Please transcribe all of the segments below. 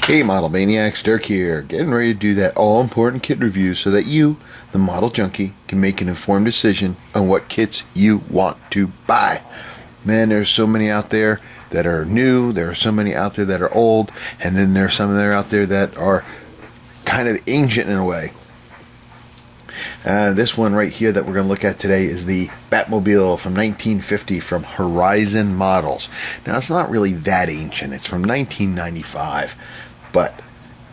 Hey Model Maniacs, Dirk here, getting ready to do that all-important kit review so that you, the model junkie, can make an informed decision on what kits you want to buy. Man, there's so many out there that are new, there are so many out there that are old, and then there's some that are out there that are kind of ancient in a way. This one right here that we're going to look at today is the Batmobile from 1950 from Horizon Models. Now, it's not really that ancient. It's from 1995, but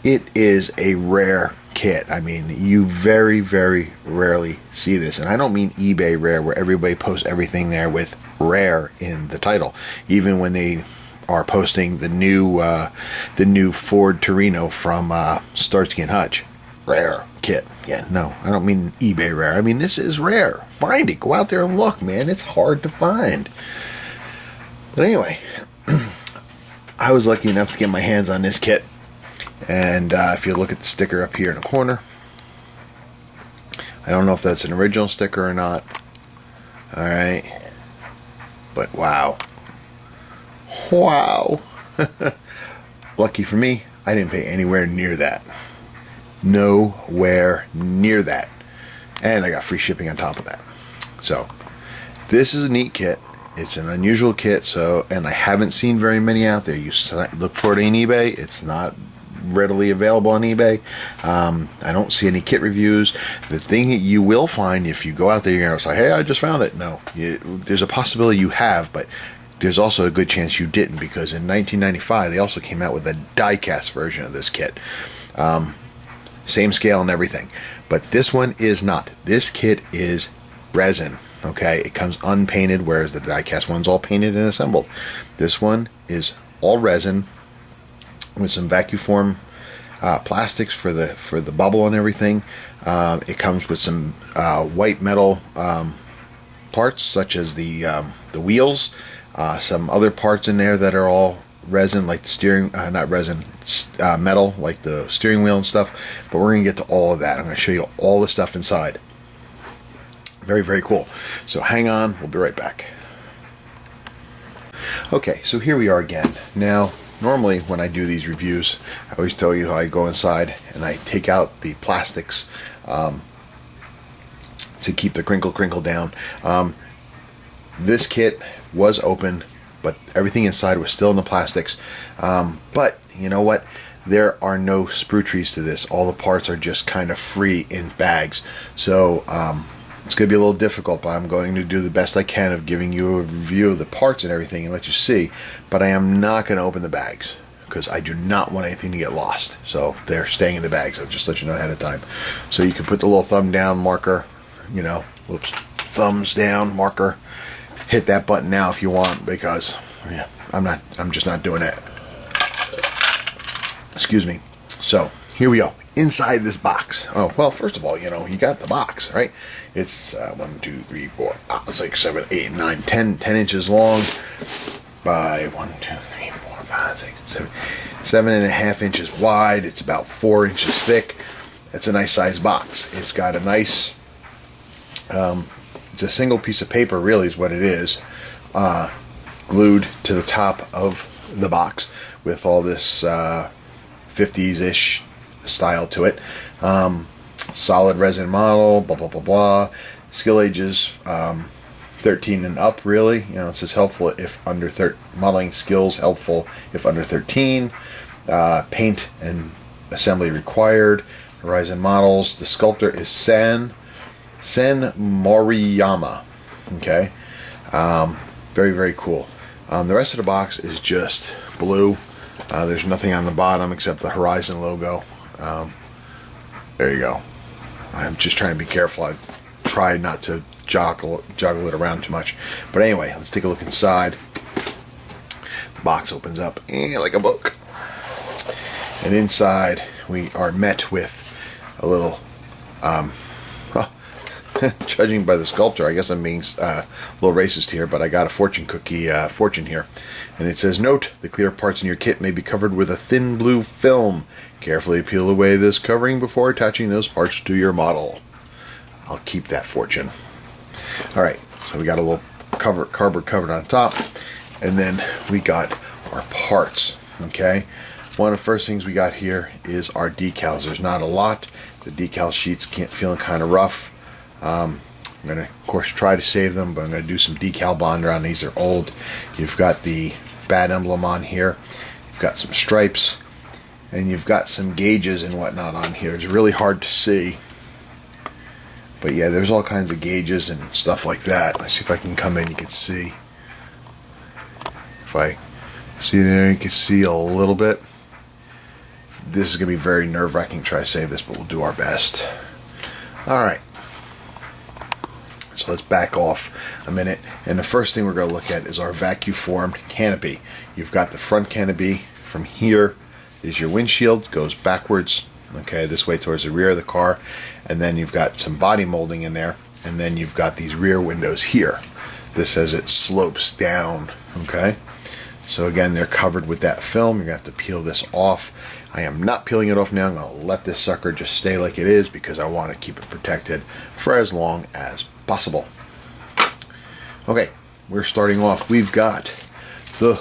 it is a rare kit. I mean, you very, very rarely see this. And I don't mean eBay rare, where everybody posts everything there with rare in the title. Even when they are posting the new Ford Torino from Starsky and Hutch. Rare kit. Yeah, no, I don't mean eBay rare. I mean, this is rare. Find it. Go out there and look, man. It's hard to find. But anyway, I was lucky enough to get my hands on this kit. And if you look at the sticker up here in the corner, I don't know if that's an original sticker or not. Alright. But wow. Wow. Lucky for me, I didn't pay anywhere near that. Nowhere near that. And I got free shipping on top of that. So, this is a neat kit. It's an unusual kit, and I haven't seen very many out there. You look for it on eBay. It's not readily available on eBay. I don't see any kit reviews. The thing that you will find, if you go out there, you're going to say, hey, I just found it. No. There's a possibility you have, but there's also a good chance you didn't, because in 1995, they also came out with a die-cast version of this kit. Same scale and everything. But this one is not. This kit is resin. Okay, it comes unpainted, whereas the die-cast one's all painted and assembled. This one is all resin with some vacuum form plastics for the bubble and everything. It comes with some white metal parts, such as the wheels, some other parts in there that are all resin, like the steering, not resin, metal, like the steering wheel and stuff. But we're going to get to all of that. I'm going to show you all the stuff inside. Very, very cool. So hang on, we'll be right back. Okay, so here we are again. Now, normally when I do these reviews, I always tell you how I go inside and I take out the plastics to keep the crinkle down. This kit was open, but everything inside was still in the plastics. But you know what? There are no sprue trees to this. All the parts are just kind of free in bags. So it's going to be a little difficult, but I'm going to do the best I can of giving you a review of the parts and everything and let you see. But I am not going to open the bags, because I do not want anything to get lost. So they're staying in the bags. I'll just let you know ahead of time. So you can put the little thumb down marker, whoops, thumbs down marker. Hit that button now if you want, because yeah, I'm just not doing it. Excuse me. So here we go. Inside this box. Oh, well, first of all, you got the box, right? It's 1, 2, 3, 4, 6, 7, 8, 9, 10 inches long by 1, 2, 3, 4, 5, 6, 7, 7.5 inches wide. It's about 4 inches thick. It's a nice size box. It's got a nice, it's a single piece of paper, really, is what it is, glued to the top of the box with all this 50s-ish style to it. Solid resin model, blah blah blah blah. Skill ages 13 and up, really. It says helpful if under modeling skills helpful if under 13. Paint and assembly required. Horizon Models. The sculptor is Sen Moriyama. Okay. Very, very cool. The rest of the box is just blue. There's nothing on the bottom except the Horizon logo. There you go. I'm just trying to be careful. I try not to joggle it around too much. But anyway, let's take a look inside. The box opens up like a book. And inside we are met with a little, judging by the sculptor, I guess I'm being a little racist here, but I got a fortune cookie fortune here. And it says, note, the clear parts in your kit may be covered with a thin blue film. Carefully peel away this covering before attaching those parts to your model. I'll keep that fortune. Alright, so we got a little cardboard covered on top. And then we got our parts. Okay, One of the first things we got here is our decals. There's not a lot. The decal sheets feeling kind of rough. I'm going to, of course, try to save them, but I'm going to do some decal bonder on these. They're old. You've got the Bat emblem on here. You've got some stripes, and you've got some gauges and whatnot on here. It's really hard to see. But yeah, there's all kinds of gauges and stuff like that. Let's see if I can come in, you can see. If I see there, you can see a little bit. This is going to be very nerve-wracking to try to save this, but we'll do our best. Alright. So let's back off a minute. And the first thing we're going to look at is our vacuum-formed canopy. You've got the front canopy. From here is your windshield. Goes backwards, okay, this way towards the rear of the car. And then you've got some body molding in there. And then you've got these rear windows here. This as it slopes down, okay? So again, they're covered with that film. You're going to have to peel this off. I am not peeling it off now. I'm going to let this sucker just stay like it is because I want to keep it protected for as long as possible. Okay, we're starting off. We've got the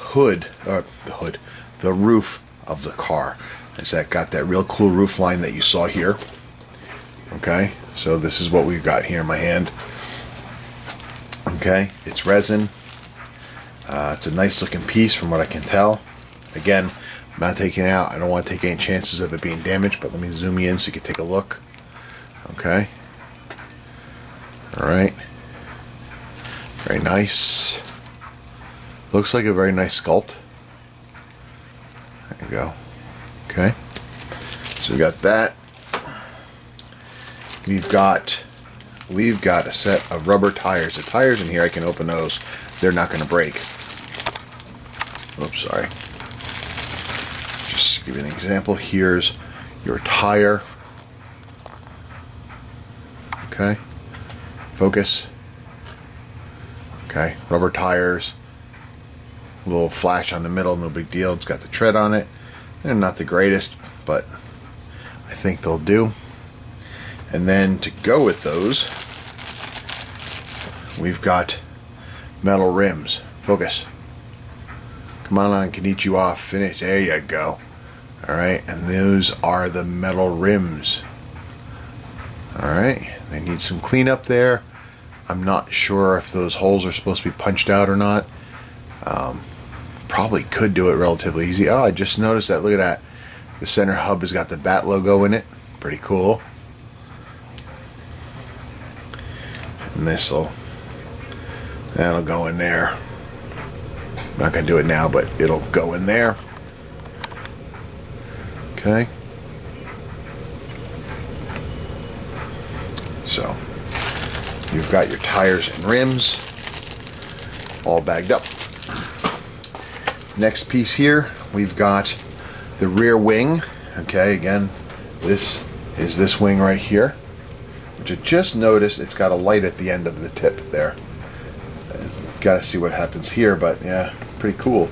roof of the car. It's got that real cool roof line that you saw here. Okay, so this is what we've got here in my hand. Okay, it's resin. It's a nice looking piece from what I can tell. Again, I'm not taking it out. I don't want to take any chances of it being damaged, but let me zoom you in so you can take a look. Okay. Alright. Very nice. Looks like a very nice sculpt. There you go. Okay. So we got that. We've got a set of rubber tires. The tires in here, I can open those. They're not going to break. Oops, sorry. Just to give you an example, here's your tire. Okay. Focus. Okay, rubber tires. A little flash on the middle, no big deal. It's got the tread on it. They're not the greatest, but I think they'll do. And then to go with those, we've got metal rims. Focus. Come on, konnichiwa, finish. There you go. Alright, and those are the metal rims. Alright, they need some cleanup there. I'm not sure if those holes are supposed to be punched out or not. Probably could do it relatively easy. Oh, I just noticed that. Look at that. The center hub has got the Bat logo in it. Pretty cool. And that'll go in there. I'm not going to do it now, but it'll go in there. Okay. So, you've got your tires and rims all bagged up. Next piece here, we've got the rear wing. Okay, again, this is this wing right here, which I just noticed it's got a light at the end of the tip there. Got to see what happens here, but yeah, pretty cool.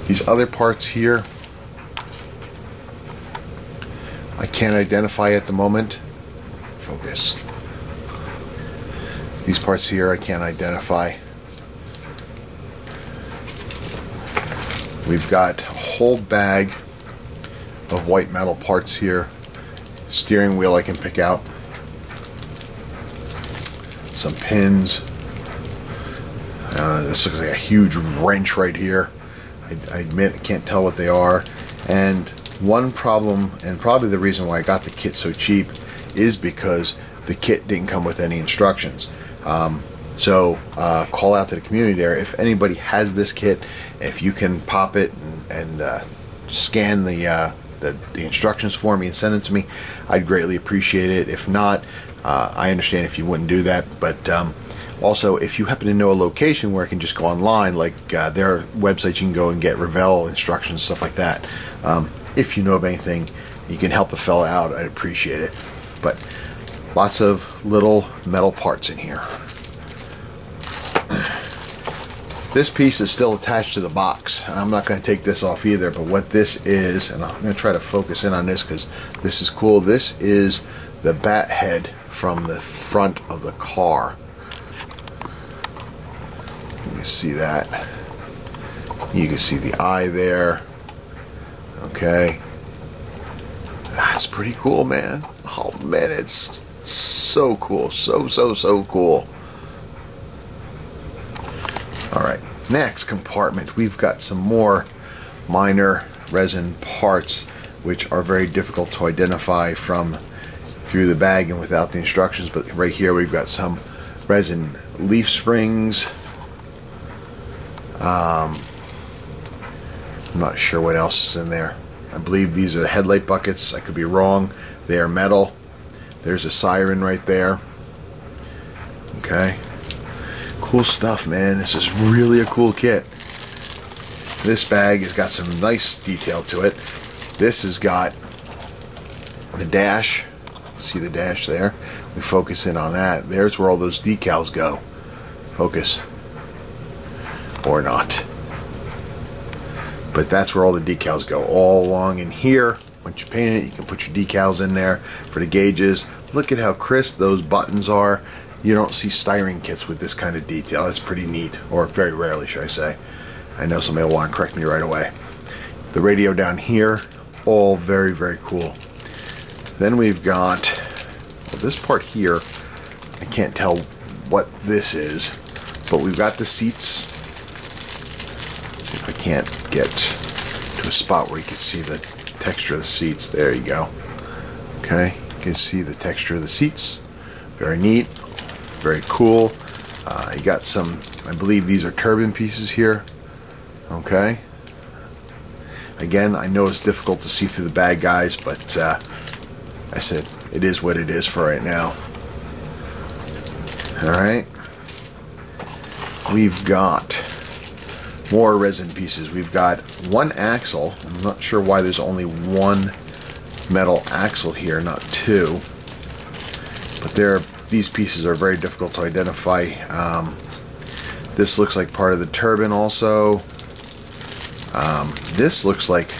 These other parts here, I can't identify at the moment. Focus. These parts here I can't identify. We've got a whole bag of white metal parts here. Steering wheel I can pick out. Some pins. This looks like a huge wrench right here. I admit I can't tell what they are. And one problem, and probably the reason why I got the kit so cheap, is because the kit didn't come with any instructions. So call out to the community there. If anybody has this kit, if you can pop it and scan the instructions for me and send it to me, I'd greatly appreciate it. If not, I understand if you wouldn't do that. But also, if you happen to know a location where I can just go online, like there are websites you can go and get Revell instructions, stuff like that. If you know of anything, you can help a fella out, I'd appreciate it. But lots of little metal parts in here. This piece is still attached to the box. I'm not going to take this off either, but what this is, and I'm going to try to focus in on this because this is cool. This is the bat head from the front of the car. Let me see that. You can see the eye there. Okay. That's pretty cool, man. Oh, man, it's so cool. So cool. All right, next compartment. We've got some more minor resin parts, which are very difficult to identify from through the bag and without the instructions. But right here, we've got some resin leaf springs. I'm not sure what else is in there. I believe these are the headlight buckets. I could be wrong. They are metal. There's a siren right there. Okay. Cool stuff, man. This is really a cool kit. This bag has got some nice detail to it. This has got the dash. See the dash there? We focus in on that. There's where all those decals go. Focus. Or not. But that's where all the decals go, all along in here. Once you paint it, you can put your decals in there for the gauges. Look at how crisp those buttons are. You don't see styrene kits with this kind of detail. That's pretty neat, or very rarely, should I say. I know somebody will want to correct me right away. The radio down here, all very, very cool. Then we've got, well, this part here, I can't tell what this is, but we've got the seats. If I can't get to a spot where you can see the texture of the seats. There you go. Okay, you can see the texture of the seats. Very neat, very cool. You got some, I believe these are turbine pieces here. Okay. Again, I know it's difficult to see through the bag, guys, but I said it is what it is for right now. All right. We've got more resin pieces. We've got one axle. I'm not sure why there's only one metal axle here, not two. But these pieces are very difficult to identify. This looks like part of the turbine also. This looks like,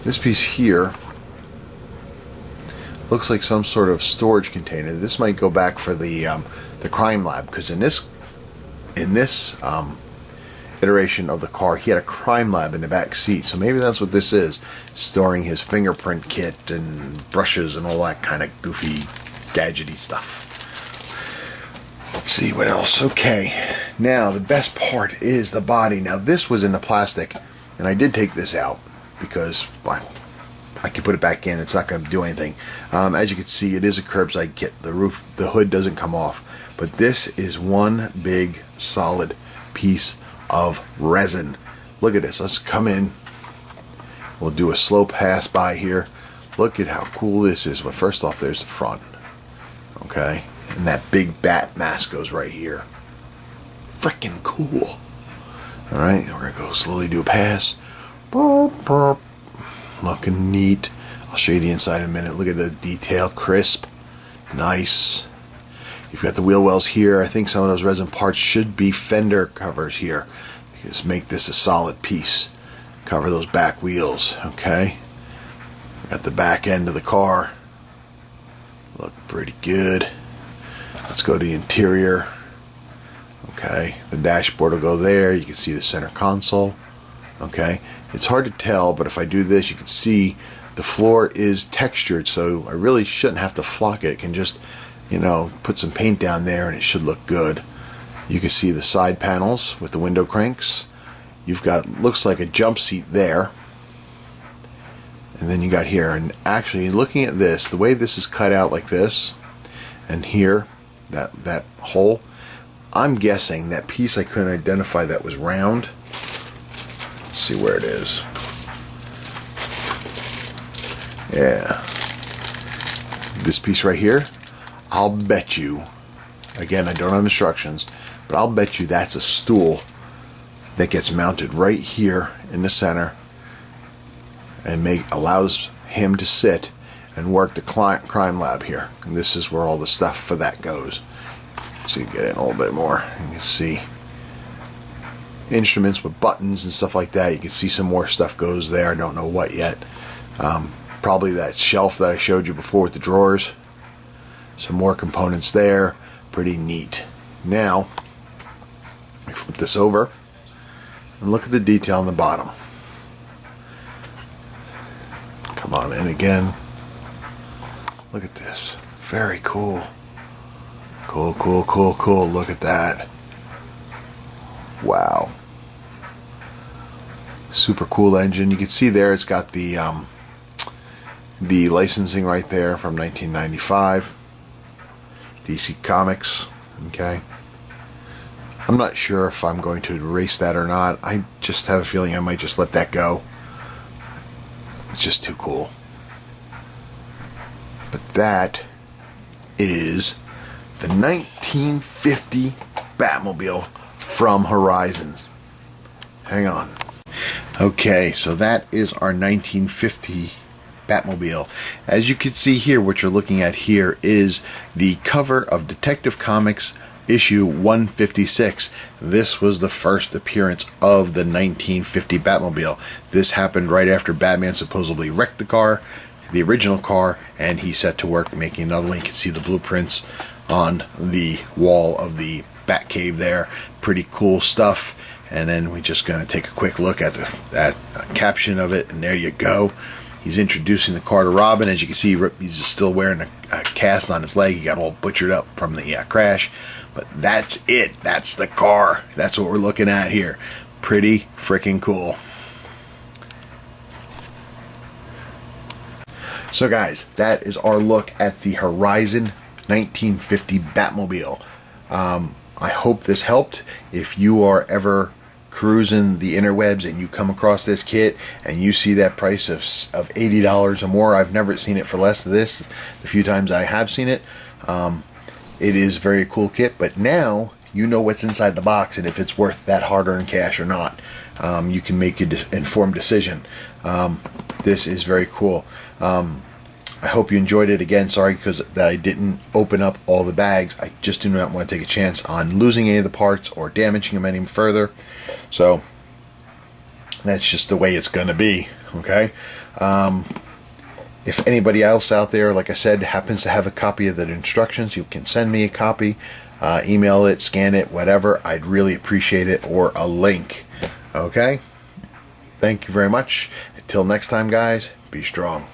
this piece here looks like some sort of storage container. This might go back for the crime lab, because in this iteration of the car, he had a crime lab in the back seat. So maybe that's what this is, storing his fingerprint kit and brushes and all that kind of goofy, gadgety stuff. Let's see what else. Okay, now the best part is the body. Now this was in the plastic, and I did take this out because I can put it back in. It's not going to do anything. As you can see, it is a curbside kit. The hood doesn't come off, but this is one big solid piece of resin. Look at this. Let's come in. We'll do a slow pass by here. Look at how cool this is. But first off, there's the front. Okay, and that big bat mask goes right here. Freaking cool. All right, we're gonna go slowly do a pass. Burp, burp. Looking neat. I'll show you the inside in a minute. Look at the detail, crisp, nice. You've got the wheel wells here. I think some of those resin parts should be fender covers here. Just make this a solid piece. Cover those back wheels, okay? Got the back end of the car. Look pretty good. Let's go to the interior. Okay, the dashboard will go there. You can see the center console. Okay, it's hard to tell, but if I do this, you can see the floor is textured, so I really shouldn't have to flock it. I can just, you know, put some paint down there and it should look good. You can see the side panels with the window cranks. You've got, looks like a jump seat there. And then you got here, and actually looking at this, the way this is cut out like this, and here, that hole, I'm guessing that piece I couldn't identify that was round. Let's see where it is. Yeah. This piece right here, I'll bet you, again, I don't have instructions, but I'll bet you that's a stool that gets mounted right here in the center and allows him to sit and work the crime lab here. And this is where all the stuff for that goes. So you get in a little bit more. You can see instruments with buttons and stuff like that. You can see some more stuff goes there. I don't know what yet. Probably that shelf that I showed you before with the drawers. Some more components there. Pretty neat. Now, I flip this over. And look at the detail on the bottom. Come on in again. Look at this. Very cool. Cool, cool, cool, cool. Look at that. Wow. Super cool engine. You can see there it's got the licensing right there from 1995. DC Comics. Okay. I'm not sure if I'm going to erase that or not. I just have a feeling I might just let that go. It's just too cool. But that is the 1950 Batmobile from Horizons. Hang on. Okay, so that is our 1950 Batmobile. As you can see here, what you're looking at here is the cover of Detective Comics issue 156. This was the first appearance of the 1950 Batmobile. This happened right after Batman supposedly wrecked the car, the original car, and he set to work making another one. You can see the blueprints on the wall of the Batcave there. Pretty cool stuff. And then we're just going to take a quick look at that caption of it, and there you go. He's introducing the car to Robin. As you can see, he's still wearing a cast on his leg. He got all butchered up from the crash. But that's it. That's the car. That's what we're looking at here. Pretty freaking cool. So guys, that is our look at the Horizon 1950 Batmobile. I hope this helped. If you are ever cruising the interwebs and you come across this kit and you see that price of $80 or more, I've never seen it for less than this. The few times I have seen it, it is a very cool kit. But now you know what's inside the box and if it's worth that hard-earned cash or not. You can make an informed decision. This is very cool. I hope you enjoyed it. Again, sorry that I didn't open up all the bags. I just do not want to take a chance on losing any of the parts or damaging them any further. So that's just the way it's going to be. Okay. If anybody else out there, like I said, happens to have a copy of the instructions, you can send me a copy, email it, scan it, whatever. I'd really appreciate it, or a link. Okay. Thank you very much. Until next time, guys, be strong.